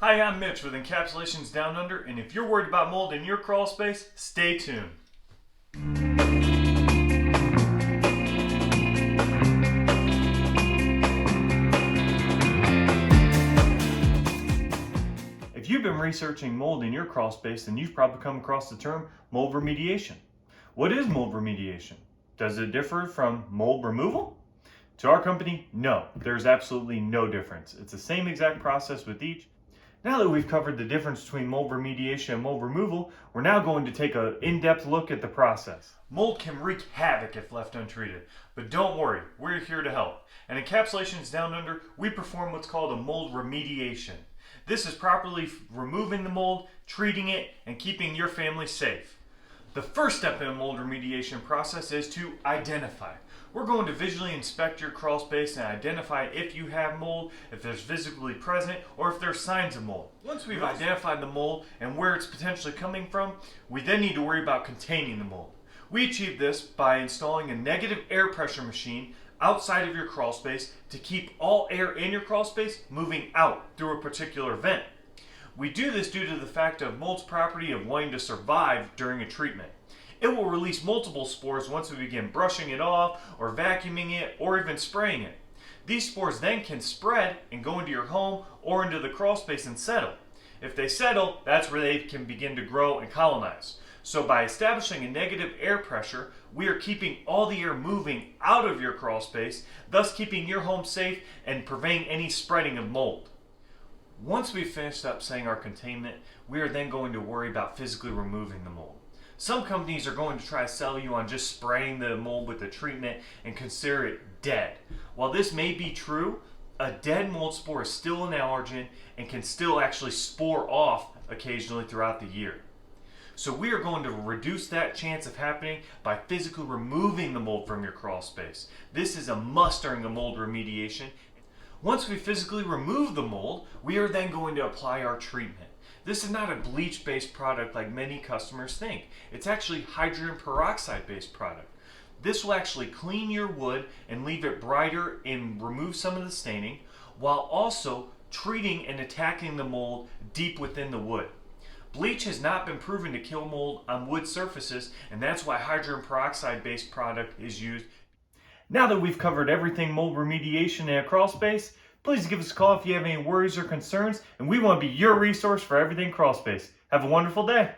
Hi, I'm Mitch with Encapsulations Down Under, and if you're worried about mold in your crawl space, stay tuned. If you've been researching mold in your crawl space, then you've probably come across the term mold remediation. What is mold remediation? Does it differ from mold removal? To our company, no, there's absolutely no difference. It's the same exact process with each. Now that we've covered the difference between mold remediation and mold removal, we're now going to take an in-depth look at the process. Mold can wreak havoc if left untreated, but don't worry, we're here to help. And Encapsulations Down Under, we perform what's called a mold remediation. This is properly removing the mold, treating it, and keeping your family safe. The first step in the mold remediation process is to identify. We're going to visually inspect your crawl space and identify if you have mold, if there's visibly present, or if there's signs of mold. Once we've identified the mold and where it's potentially coming from, we then need to worry about containing the mold. We achieve this by installing a negative air pressure machine outside of your crawl space to keep all air in your crawl space moving out through a particular vent. We do this due to the fact of mold's property of wanting to survive during a treatment. It will release multiple spores once we begin brushing it off, or vacuuming it, or even spraying it. These spores then can spread and go into your home or into the crawl space and settle. If they settle, that's where they can begin to grow and colonize. So by establishing a negative air pressure, we are keeping all the air moving out of your crawl space, thus keeping your home safe and preventing any spreading of mold. Once we've finished up saying our containment, we are then going to worry about physically removing the mold. Some companies are going to try to sell you on just spraying the mold with the treatment and consider it dead. While this may be true, a dead mold spore is still an allergen and can still actually spore off occasionally throughout the year. So we are going to reduce that chance of happening by physically removing the mold from your crawl space. This is a must during the mold remediation. Once we physically remove the mold, we are then going to apply our treatment. This is not a bleach-based product like many customers think. It's actually hydrogen peroxide-based product. This will actually clean your wood and leave it brighter and remove some of the staining, while also treating and attacking the mold deep within the wood. Bleach has not been proven to kill mold on wood surfaces, and that's why hydrogen peroxide-based product is used. Now that we've covered everything mold remediation in a crawl space, please give us a call if you have any worries or concerns, and we want to be your resource for everything crawl space. Have a wonderful day.